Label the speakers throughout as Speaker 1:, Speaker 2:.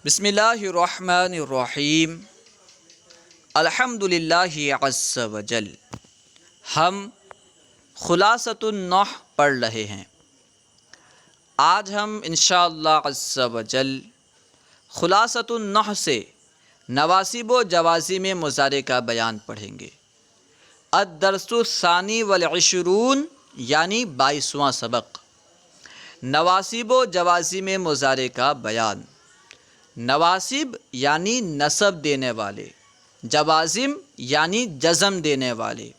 Speaker 1: بسم اللہ الرحمن الرحیم الحمد للہ عز وجل۔ ہم خلاصۃ النحو پڑھ رہے ہیں۔ آج ہم انشاءاللہ عز وجل خلاصۃ النحو سے نواصب و جوازم مضارع کا بیان پڑھیں گے۔ الدرس الثانی والعشرون یعنی 22واں سبق، نواصب و جوازم مضارع کا بیان۔ نواصب یعنی نصب دینے والے، جوازم یعنی جزم دینے والے۔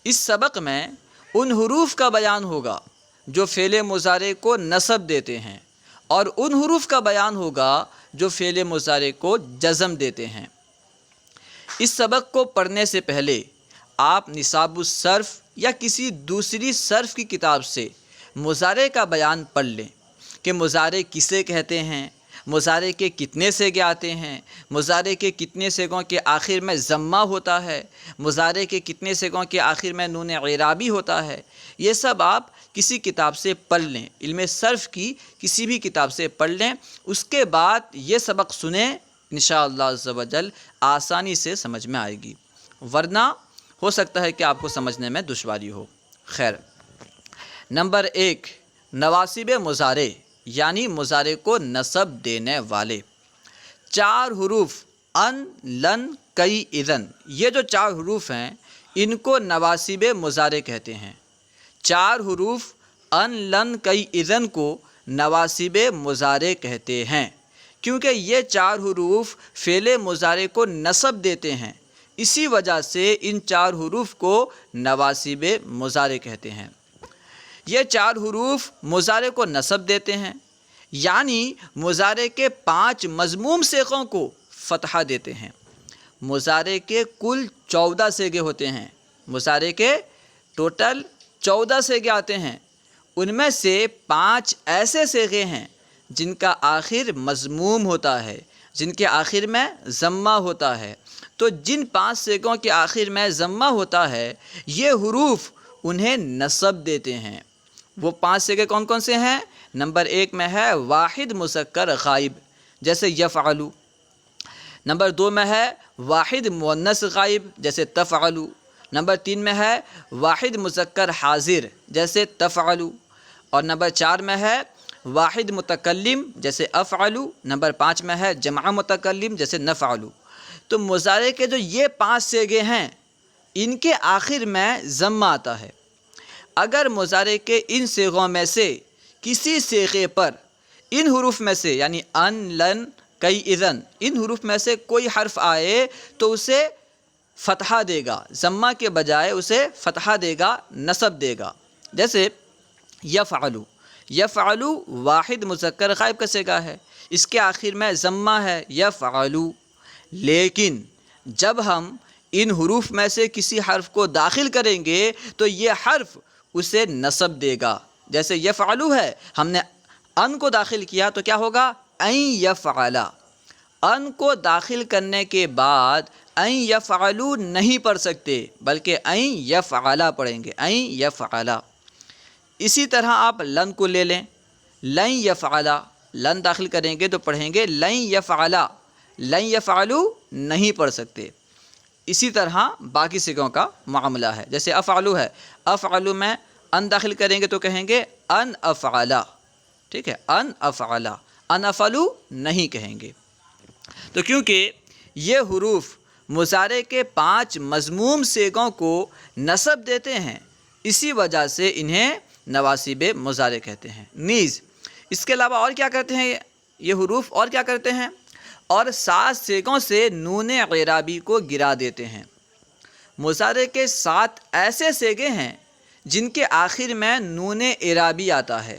Speaker 1: اس سبق میں ان حروف کا بیان ہوگا جو فعل مضارع کو نصب دیتے ہیں، اور ان حروف کا بیان ہوگا جو فعل مضارع کو جزم دیتے ہیں۔ اس سبق کو پڑھنے سے پہلے آپ نصاب الصرف یا کسی دوسری صرف کی کتاب سے مضارع کا بیان پڑھ لیں کہ مضارع کسے کہتے ہیں، مضارع کے کتنے سیغے آتے ہیں، مضارع کے کتنے سیغوں کے آخر میں ضمہ ہوتا ہے، مضارع کے کتنے سیغوں کے آخر میں نون اعرابی ہوتا ہے۔ یہ سب آپ کسی کتاب سے پڑھ لیں، علم صرف کی کسی بھی کتاب سے پڑھ لیں، اس کے بعد یہ سبق سنیں، انشاءاللہ عز و جل آسانی سے سمجھ میں آئے گی، ورنہ ہو سکتا ہے کہ آپ کو سمجھنے میں دشواری ہو۔ خیر، نمبر 1، نواصب مضارع یعنی مضارع کو نصب دینے والے۔ 4 حروف ان، لن، کئی، اذن، یہ جو 4 حروف ہیں ان کو نواصب مضارع کہتے ہیں۔ 4 حروف ان، لن، کئی، اذن کو نواصب مضارع کہتے ہیں کیونکہ یہ 4 حروف فعل مضارع کو نصب دیتے ہیں، اسی وجہ سے ان 4 حروف کو نواصب مضارع کہتے ہیں۔ یہ 4 حروف مضارع کو نصب دیتے ہیں، یعنی مضارع کے 5 مضموم صیغوں کو فتحہ دیتے ہیں۔ مضارع کے کل 14 صیغے ہوتے ہیں، مضارع کے ٹوٹل 14 صیغے آتے ہیں، ان میں سے 5 ایسے صیغے ہیں جن کا آخر مضموم ہوتا ہے، جن کے آخر میں ضمہ ہوتا ہے۔ تو جن 5 صیغوں کے آخر میں ضمہ ہوتا ہے یہ حروف انہیں نصب دیتے ہیں۔ وہ 5 صیغے کون کون سے ہیں؟ نمبر 1 میں ہے واحد مذکر غائب جیسے یفعلو، نمبر 2 میں ہے واحد مؤنث غائب جیسے تفعلو، نمبر 3 میں ہے واحد مذکر حاضر جیسے تفعلو، اور نمبر 4 میں ہے واحد متکلم جیسے افعلو، نمبر 5 میں ہے جمع متکلم جیسے نفعلو۔ تو مضارع کے جو یہ 5 صیغے ہیں ان کے آخر میں ضمہ آتا ہے۔ اگر مضارع کے ان صیغوں میں سے کسی صیغے پر ان حروف میں سے یعنی ان، لن، کئی، اذن، ان حروف میں سے کوئی حرف آئے تو اسے فتحہ دے گا، ضمہ کے بجائے اسے فتحہ دے گا، نصب دے گا۔ جیسے یفعلو، یفعلو واحد مذکر غائب کا صیغہ ہے، اس کے آخر میں ضمہ ہے یفعلو، لیکن جب ہم ان حروف میں سے کسی حرف کو داخل کریں گے تو یہ حرف اسے نصب دے گا۔ جیسے یفعلو ہے، ہم نے ان کو داخل کیا تو کیا ہوگا؟ این یفعلا۔ ان کو داخل کرنے کے بعد این یفعلو نہیں پڑھ سکتے بلکہ این یفعلا پڑھیں گے، این یفعلا۔ اسی طرح آپ لن کو لے لیں، لن یفعلا، لن داخل کریں گے تو پڑھیں گے لن یفعلا، لن یفعلو نہیں پڑھ سکتے۔ اسی طرح باقی صیغوں کا معاملہ ہے، جیسے افعلو ہے، افعلو میں ان داخل کریں گے تو کہیں گے ان افعلا، ٹھیک ہے، ان افعلا، ان افعلو نہیں کہیں گے۔ تو کیونکہ یہ حروف مضارع کے 5 مضموم صیغوں کو نصب دیتے ہیں اسی وجہ سے انہیں نواصب مضارع کہتے ہیں۔ نیز اس کے علاوہ اور کیا کرتے ہیں یہ حروف؟ اور کیا کرتے ہیں؟ اور 7 صیغوں سے نون اعرابی کو گرا دیتے ہیں۔ مضارع کے 7 ایسے صیغے ہیں جن کے آخر میں نون اعرابی آتا ہے۔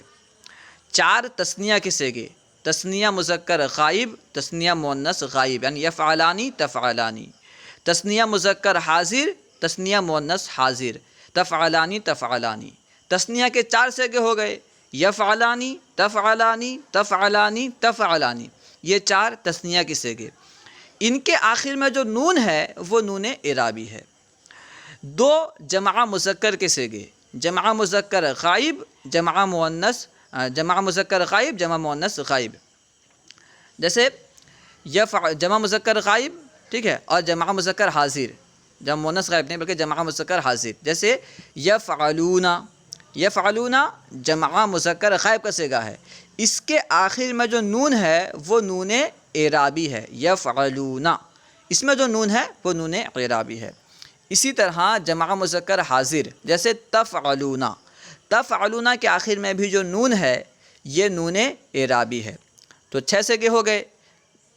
Speaker 1: 4 تثنیہ کے صیغے، تثنیہ مذکر غائب، تثنیہ مؤنث غائب یعنی یفعلانی، تفعلانی، تثنیہ مذکر حاضر، تثنیہ مؤنث حاضر، تفعلانی، تفعلانی۔ تثنیہ کے 4 صیغے ہو گئے، یفعلانی، تفعلانی، تفعلانی، تفعلانی، یہ 4 تثنیہ کے صیغے۔ ان کے آخر میں جو نون ہے وہ نون اعرابی ہے۔ 2 جمع مذکر کے صیغے، جمع مذکر غائب، جمع مؤنث، جمع مذکر غائب، جمع مؤنث غائب، جیسے جمع مذکر غائب، ٹھیک ہے، اور جمع مذکر حاضر، جمع مؤنث غائب نہیں بلکہ جمع مذکر حاضر، جیسے یفعلون، یفعلون جمع مذکر غائب کا صیغہ ہے، اس کے آخر میں جو نون ہے وہ نون اعرابی ہے، یفعلون، اس میں جو نون ہے وہ نون اعرابی ہے۔ اسی طرح جمع مذکر حاضر جیسے تفعلون، تفعلون کے آخر میں بھی جو نون ہے یہ نون اعرابی ہے۔ تو 6 صیغے ہو گئے،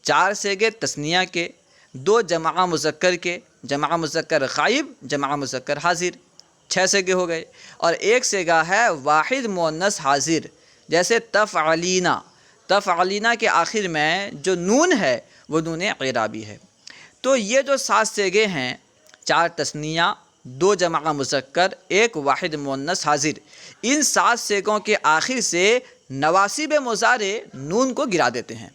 Speaker 1: 4 صیغے تثنیہ کے، 2 جمع مذکر کے، جمع مذکر غائب، جمع مذکر حاضر، 6 صیغے ہو گئے، اور 1 صیغہ ہے واحد مؤنث حاضر جیسے تفعلینا، تفعلینا کے آخر میں جو نون ہے وہ نون اعرابی ہے۔ تو یہ جو 7 صیغے ہیں، 4 تثنیہ، 2 جمع مذکر، 1 واحد مؤنث حاضر، ان 7 صیغوں کے آخر سے نواسب مضارع نون کو گرا دیتے ہیں۔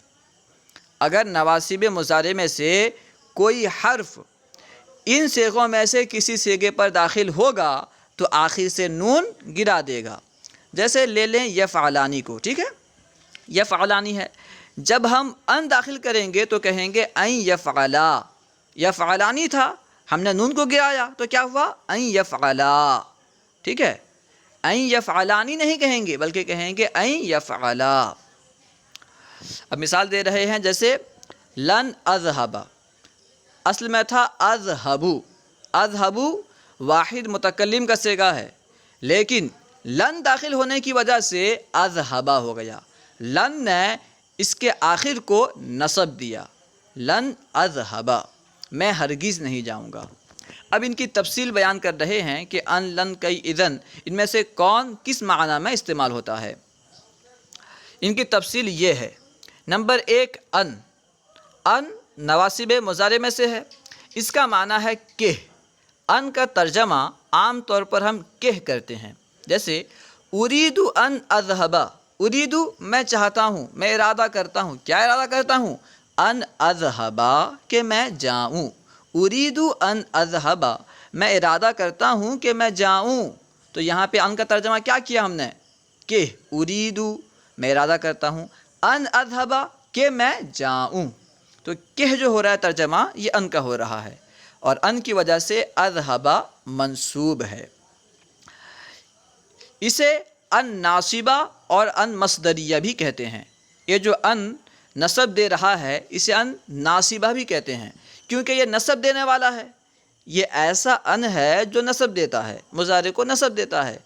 Speaker 1: اگر نواسب مضارع میں سے کوئی حرف ان صیغوں میں سے کسی صیغے پر داخل ہوگا تو آخر سے نون گرا دے گا۔ جیسے لے لیں یفعلانی کو، ٹھیک ہے، یفعلانی ہے، جب ہم ان داخل کریں گے تو کہیں گے ان یفعلا، یفعلانی تھا، ہم نے نون کو گرایا تو کیا ہوا، ان یفعلا، ٹھیک ہے، ان یفعلانی نہیں کہیں گے بلکہ کہیں گے ان یفعلا۔ اب مثال دے رہے ہیں، جیسے لن اذهب، اصل میں تھا اذهب، اذهب واحد متکلم کا صیغہ ہے، لیکن لن داخل ہونے کی وجہ سے اذهب ہو گیا، لن نے اس کے آخر کو نصب دیا، لن اذهب، میں ہرگز نہیں جاؤں گا۔ اب ان کی تفصیل بیان کر رہے ہیں کہ ان، لن، کئی، اذن، ان میں سے کون کس معنی میں استعمال ہوتا ہے۔ ان کی تفصیل یہ ہے، نمبر 1 ان، ان نواسب مضارع میں سے ہے، اس کا معنی ہے کہ، ان کا ترجمہ عام طور پر ہم کہ کرتے ہیں، جیسے اريد ان اذهب، اريد میں چاہتا ہوں، میں ارادہ کرتا ہوں، کیا ارادہ کرتا ہوں، ان اذهب کہ میں جاؤں، اريد ان اذهب میں ارادہ کرتا ہوں کہ میں جاؤں۔ تو یہاں پہ ان کا ترجمہ کیا کیا ہم نے، کہ اريد میں ارادہ کرتا ہوں، ان اذهب کہ میں جاؤں، تو کہ جو ہو رہا ہے ترجمہ یہ ان کا ہو رہا ہے، اور ان کی وجہ سے اذهب منصوب ہے۔ اسے ان ناصبہ اور ان مصدریہ بھی کہتے ہیں، یہ جو ان نصب دے رہا ہے اسے ان ناصبہ بھی کہتے ہیں، کیونکہ یہ نصب دینے والا ہے، یہ ایسا ان ہے جو نصب دیتا ہے، مضارع کو نصب دیتا ہے،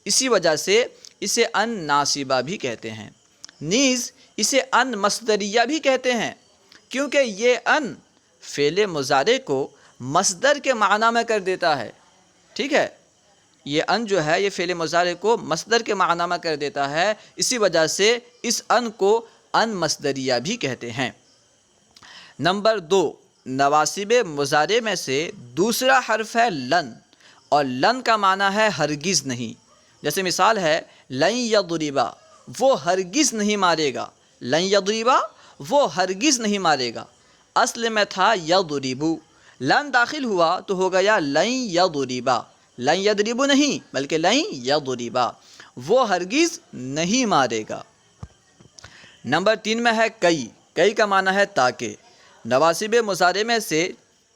Speaker 1: اسی وجہ سے اسے ان ناصبہ بھی کہتے ہیں۔ نیز اسے ان مصدریہ بھی کہتے ہیں، کیونکہ یہ ان فعل مضارع کو مصدر کے معنی میں کر دیتا ہے، ٹھیک ہے، یہ ان جو ہے یہ فعل مضارع کو مصدر کے معنی میں کر دیتا ہے، اسی وجہ سے اس ان کو ان مصدریہ بھی کہتے ہیں۔ نمبر 2 نواسب مضارع میں سے دوسرا حرف ہے لن، اور لن کا معنی ہے ہرگز نہیں، جیسے مثال ہے لن یضربا، وہ ہرگز نہیں مارے گا، لن یضربا وہ ہرگز نہیں مارے گا، اصل میں تھا یضربو، لن داخل ہوا تو ہو گیا لن یضربا، لن یضربو نہیں بلکہ لن یضربا، وہ ہرگز نہیں مارے گا۔ نمبر 3 میں ہے کئی، کئی کا معنی ہے تاکہ، نواسب مضارع میں سے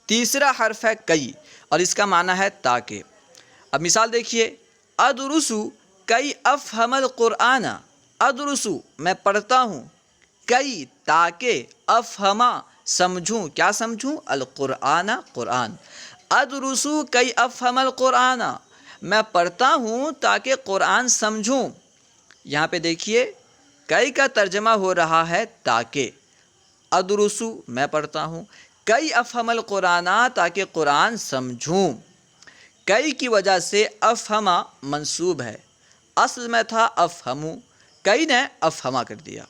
Speaker 1: تیسرا حرف ہے کئی، اور اس کا معنی ہے تاکہ۔ اب مثال دیکھیے، ادرسو کئی افہم القرآن، ادرسو میں پڑھتا ہوں، کئی تاکہ، افہما سمجھوں، کیا سمجھوں، القرآن قرآن، ادرسو کئی افہم القرآن میں پڑھتا ہوں تاکہ قرآن سمجھوں۔ یہاں پہ دیکھیے کئی کا ترجمہ ہو رہا ہے تاکہ، ادرسو میں پڑھتا ہوں، کئی افہم القرآن تاکہ قرآن سمجھوں، کئی کی وجہ سے افہما منصوب ہے، اصل میں تھا افہمو، کئی نے افہما کر دیا۔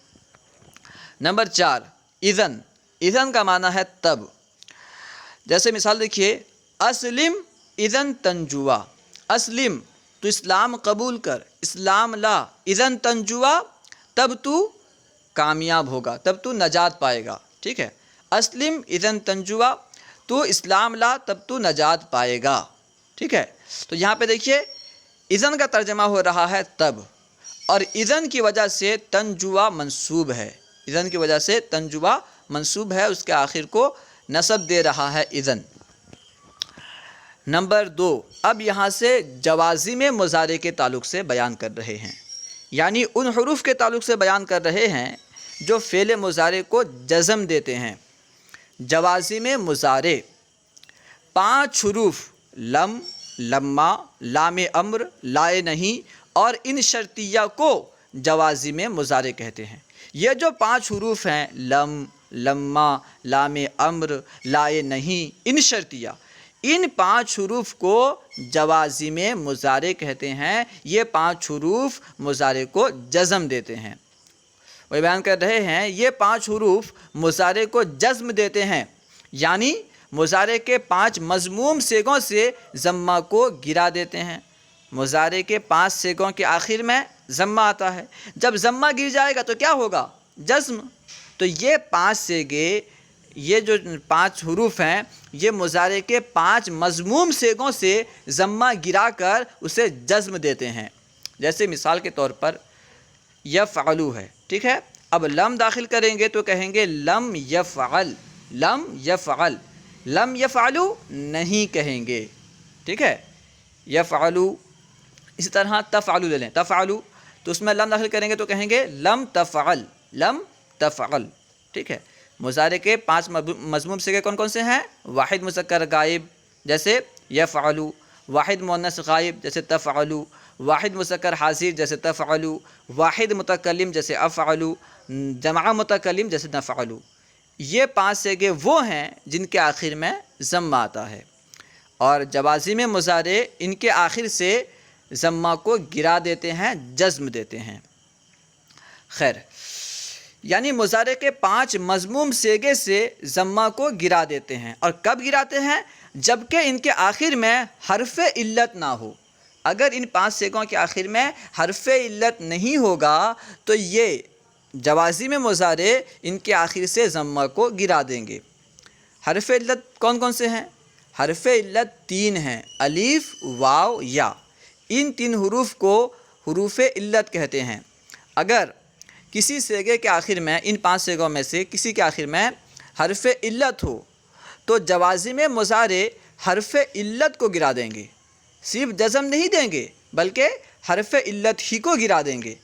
Speaker 1: نمبر 4 اذن، اذن کا معنی ہے تب، جیسے مثال دیکھیے اسلم اذن تنجوا، اسلم تو اسلام قبول کر، اسلام لا، اذن تنجوا تب تو کامیاب ہوگا، تب تو نجات پائے گا، ٹھیک ہے، اسلم اذن تنجوا تو اسلام لا تب تو نجات پائے گا، ٹھیک ہے۔ تو یہاں پہ دیکھیے اذن کا ترجمہ ہو رہا ہے تب، اور اذن کی وجہ سے تنجوا منصوب ہے، اذن کی وجہ سے تنجوا منصوب ہے اس کے آخر کو نصب دے رہا ہے اذن۔ نمبر 2، اب یہاں سے جوازم مضارع کے تعلق سے بیان کر رہے ہیں، یعنی ان حروف کے تعلق سے بیان کر رہے ہیں جو فعل مضارع کو جزم دیتے ہیں۔ جوازم مضارع 5 حروف لم، لما، لام امر، لائے نہیں اور ان شرطیہ کو جوازم مضارع کہتے ہیں۔ یہ جو 5 حروف ہیں لم، لما، لام امر، لائے نہیں، ان شرطیہ، ان 5 حروف کو جوازم مضارع کہتے ہیں۔ یہ 5 حروف مضارع کو جزم دیتے ہیں۔ وہ بیان کر رہے ہیں یہ 5 حروف مضارع کو جزم دیتے ہیں، یعنی مضارع کے 5 مضموم صیغوں سے ضمہ کو گرا دیتے ہیں۔ مضارع کے 5 صیغوں کے آخر میں ضمہ آتا ہے، جب ضمہ گر جائے گا تو کیا ہوگا؟ جزم۔ تو یہ 5 صیغے، یہ جو 5 حروف ہیں، یہ مضارع کے 5 مضموم صیغوں سے ضمہ گرا کر اسے جزم دیتے ہیں۔ جیسے مثال کے طور پر یفعلو ہے، ٹھیک ہے؟ اب لم داخل کریں گے تو کہیں گے لم یفعل، لم یفعل، لم یفعلو نہیں کہیں گے، ٹھیک ہے؟ یفعلو۔ اسی طرح تفعلو لے لیں، تفعلو تو اس میں لم داخل کریں گے تو کہیں گے لم تفعل، لم تفعل، ٹھیک ہے؟ مضارع کے 5 مضموم صیغے کون کون سے ہیں؟ واحد مذکر غائب جیسے یفعلو، واحد مؤنث غائب جیسے تفعلو، واحد مذکر حاضر جیسے تفعلو، واحد متکلم جیسے افعلو، جمع متکلم جیسے نفعلو۔ یہ 5 صیغے وہ ہیں جن کے آخر میں ضمہ آتا ہے، اور جوازم مضارع ان کے آخر سے ضمہ کو گرا دیتے ہیں، جزم دیتے ہیں۔ خیر، یعنی مضارع کے 5 مضموم صیغے سے ضمہ کو گرا دیتے ہیں، اور کب گراتے ہیں؟ جبکہ ان کے آخر میں حرف علت نہ ہو۔ اگر ان 5 صیغوں کے آخر میں حرف علت نہیں ہوگا تو یہ جوازم مضارع ان کے آخر سے ضمہ کو گرا دیں گے۔ حرف علت کون کون سے ہیں؟ حرف علت 3 ہیں، الف، واو، یا۔ ان 3 حروف کو حروف علت کہتے ہیں۔ اگر کسی صیغے کے آخر میں، ان 5 صیغوں میں سے کسی کے آخر میں حرف علت ہو تو جوازم مضارع حرف علت کو گرا دیں گے، صرف جزم نہیں دیں گے بلکہ حرف علت ہی کو گرا دیں گے۔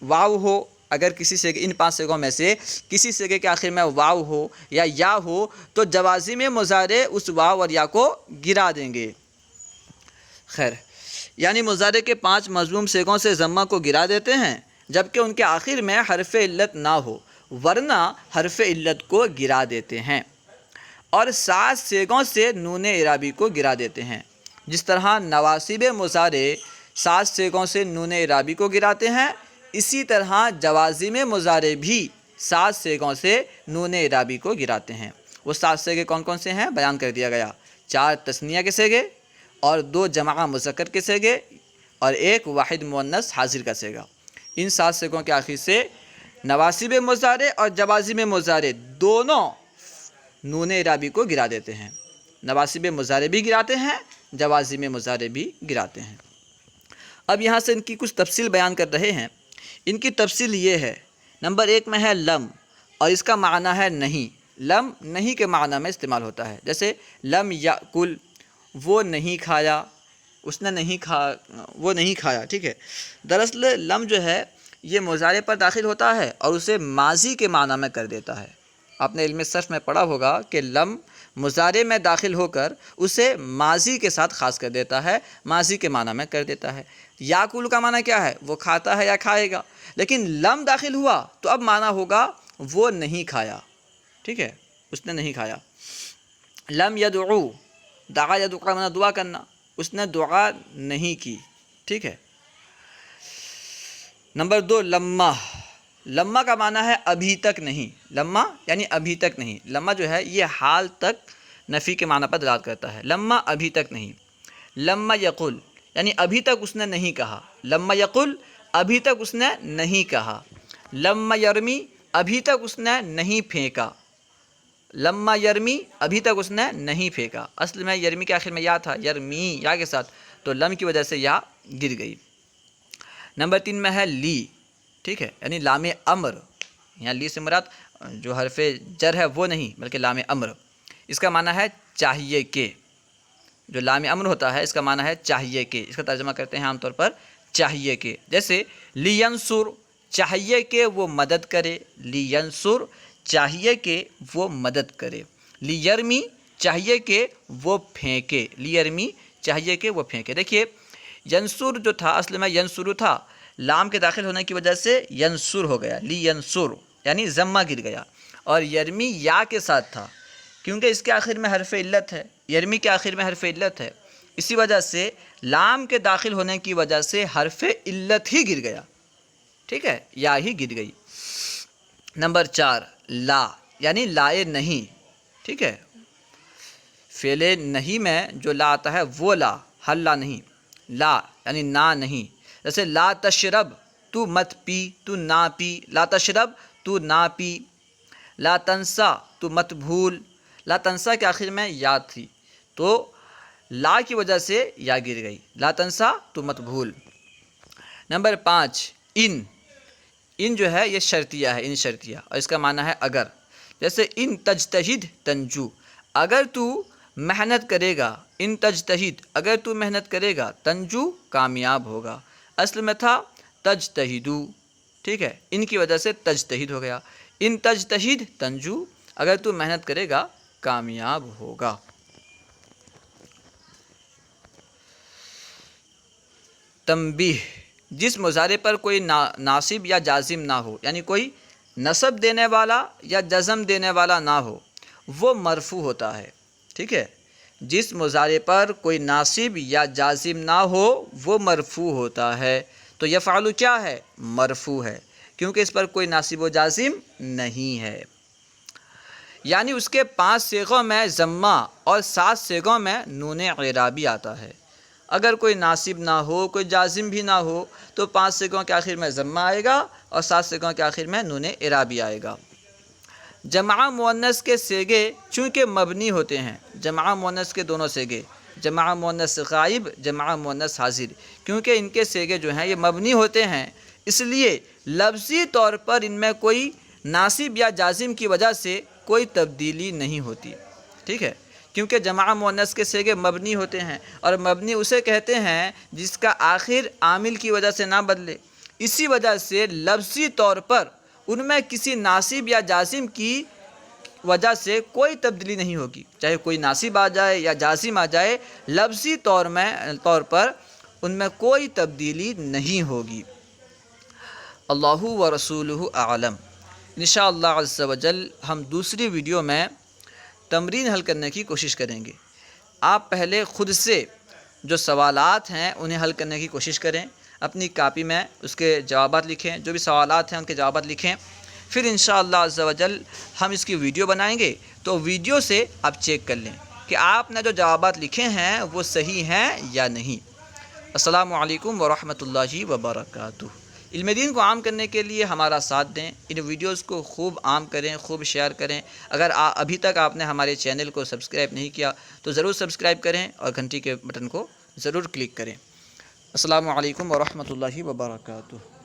Speaker 1: واو ہو، اگر کسی صیغے، ان 5 صیغوں میں سے کسی صیغے کے آخر میں واو ہو یا ہو تو جوازم مضارع اس واو اور یا کو گرا دیں گے۔ خیر، یعنی مضارع کے 5 مضموم صیغوں سے ضمہ کو گرا دیتے ہیں جبکہ ان کے آخر میں حرف علت نہ ہو، ورنہ حرف علت کو گرا دیتے ہیں، اور 7 صیغوں سے نون اعرابی کو گرا دیتے ہیں۔ جس طرح نواصب مضارع 7 صیغوں سے نون اعرابی کو گراتے ہیں، اسی طرح جوازم مضارع بھی 7 صیغوں سے نون اعرابی کو گراتے ہیں۔ وہ 7 صیغے کون کون سے ہیں؟ بیان کر دیا گیا، 4 تثنیہ کے صیغے اور 2 جمع مذکر کے صیغے اور 1 واحد مؤنث حاضر کا صیغہ۔ ان 7 صیغوں کے آخر سے نواصب مضارع اور جوازم مضارع دونوں نون اعرابی کو گرا دیتے ہیں۔ نواصب مضارع بھی گراتے ہیں، جوازم مضارع بھی گراتے ہیں۔ اب یہاں سے ان کی کچھ تفصیل بیان کر رہے ہیں۔ ان کی تفصیل یہ ہے، نمبر 1 میں ہے لم، اور اس کا معنی ہے نہیں۔ لم نہیں کے معنی میں استعمال ہوتا ہے، جیسے لم یاکل، وہ نہیں کھایا، اس نے نہیں وہ نہیں کھایا، ٹھیک ہے؟ دراصل لم جو ہے یہ مضارع پر داخل ہوتا ہے اور اسے ماضی کے معنی میں کر دیتا ہے۔ آپ نے علم صرف میں پڑھا ہوگا کہ لم مضارع میں داخل ہو کر اسے ماضی کے ساتھ خاص کر دیتا ہے، ماضی کے معنی میں کر دیتا ہے۔ یاکل کا معنی کیا ہے؟ وہ کھاتا ہے یا کھائے گا، لیکن لم داخل ہوا تو اب معنی ہوگا وہ نہیں کھایا، ٹھیک ہے؟ اس نے نہیں کھایا۔ لم یدعو، دعا یدعو کا معنی دعا کرنا، اس نے دعا نہیں کی، ٹھیک ہے؟ نمبر 2 لما، لما کا معنی ہے ابھی تک نہیں۔ لما یعنی ابھی تک نہیں۔ لما جو ہے یہ حال تک نفی کے معنی پر دلالت کرتا ہے، لما ابھی تک نہیں۔ لما یقل یعنی ابھی تک اس نے نہیں کہا، لما یقل ابھی تک اس نے نہیں کہا۔ لما یرمی ابھی تک اس نے نہیں پھینکا، لما یرمی ابھی تک اس نے نہیں پھینکا۔ اصل میں یرمی کے آخر میں یا تھا، یرمی یا کے ساتھ، تو لم کی وجہ سے یا گر گئی۔ نمبر 3 میں ہے لی، ٹھیک ہے؟ یعنی لام امر، یہاں لی سے مراد جو حرف جر ہے وہ نہیں بلکہ لام امر، اس کا معنی ہے چاہیے کہ، جو لام امر ہوتا ہے اس کا معنی ہے چاہیے کہ، اس کا ترجمہ کرتے ہیں عام طور پر چاہیے کہ، جیسے لینصر چاہیے کہ وہ مدد کرے، لینصر چاہیے کہ وہ مدد کرے، لیرمی چاہیے کہ وہ پھینکے، لیرمی چاہیے کہ وہ پھینکے۔ دیکھیے ینصر جو تھا اصل میں ینصر تھا، لام کے داخل ہونے کی وجہ سے ینصر ہو گیا، لینصر یعنی ضمہ گر گیا، اور یرمی یا کے ساتھ تھا کیونکہ اس کے آخر میں حرف علت ہے، یرمی کے آخر میں حرف علت ہے، اسی وجہ سے لام کے داخل ہونے کی وجہ سے حرف علت ہی گر گیا، ٹھیک ہے، یا ہی گر گئی۔ نمبر 4 لا یعنی لائے نہیں، ٹھیک ہے، فعل نہیں میں جو لا آتا ہے وہ لا، ہر لا نہیں، لا یعنی نہ نہیں، جیسے لا تشرب تو مت پی، تو نہ پی، لا تشرب تو نہ پی، لا تنسا تو مت بھول، لا تنسا کے آخر میں یا تھی تو لا کی وجہ سے یا گر گئی، لا تنسا تو مت بھول۔ نمبر 5 ان جو ہے یہ شرطیہ ہے، ان شرطیہ، اور اس کا معنی ہے اگر، جیسے ان تجتہد تنجو، اگر تو محنت کرے گا، ان تجتہد اگر تو محنت کرے گا، تنجو کامیاب ہوگا، اصل میں تھا تجتہدو، ٹھیک ہے، ان کی وجہ سے تجتہد ہو گیا، ان تجتہد تنجو اگر تو محنت کرے گا کامیاب ہوگا۔ تنبیہ جس مضارع پر کوئی ناصب یا جازم نہ ہو، یعنی کوئی نصب دینے والا یا جزم دینے والا نہ ہو، وہ مرفوع ہوتا ہے، ٹھیک ہے، جس مضارع پر کوئی ناصب یا جازم نہ ہو وہ مرفوع ہوتا ہے، تو یفعل کیا ہے؟ مرفوع ہے، کیونکہ اس پر کوئی ناصب و جازم نہیں ہے، یعنی اس کے 5 صیغوں میں ضمہ اور 7 صیغوں میں نون اعرابی آتا ہے۔ اگر کوئی ناصب نہ ہو، کوئی جازم بھی نہ ہو، تو 5 صیغوں کے آخر میں ضمہ آئے گا اور 7 صیغوں کے آخر میں نون اعرابی آئے گا۔ جمع مؤنث کے صیغے چونکہ مبنی ہوتے ہیں، جمع مؤنث کے دونوں صیغے، جمع مؤنث غائب، جمع مؤنث حاضر، کیونکہ ان کے صیغے جو ہیں یہ مبنی ہوتے ہیں، اس لیے لفظی طور پر ان میں کوئی ناصب یا جازم کی وجہ سے کوئی تبدیلی نہیں ہوتی، ٹھیک ہے، کیونکہ جمع مؤنث کے صیغے مبنی ہوتے ہیں، اور مبنی اسے کہتے ہیں جس کا آخر عامل کی وجہ سے نہ بدلے، اسی وجہ سے لفظی طور پر ان میں کسی ناصب یا جازم کی وجہ سے کوئی تبدیلی نہیں ہوگی، چاہے کوئی ناصب آ جائے یا جازم آ جائے، لفظی طور پر ان میں کوئی تبدیلی نہیں ہوگی۔ اللہ و رسولہ اعلم۔ انشاءاللہ عز و جل ہم دوسری ویڈیو میں تمرین حل کرنے کی کوشش کریں گے۔ آپ پہلے خود سے جو سوالات ہیں انہیں حل کرنے کی کوشش کریں، اپنی کاپی میں اس کے جوابات لکھیں، جو بھی سوالات ہیں ان کے جوابات لکھیں، پھر انشاءاللہ عز و جل ہم اس کی ویڈیو بنائیں گے، تو ویڈیو سے آپ چیک کر لیں کہ آپ نے جو جوابات لکھے ہیں وہ صحیح ہیں یا نہیں۔ السلام علیکم ورحمۃ اللہ وبرکاتہ۔ علم دین کو عام کرنے کے لیے ہمارا ساتھ دیں، ان ویڈیوز کو خوب عام کریں، خوب شیئر کریں۔ اگر ابھی تک آپ نے ہمارے چینل کو سبسکرائب نہیں کیا تو ضرور سبسکرائب کریں اور گھنٹی کے بٹن کو ضرور کلک کریں۔ السلام علیکم ورحمۃ اللہ وبرکاتہ۔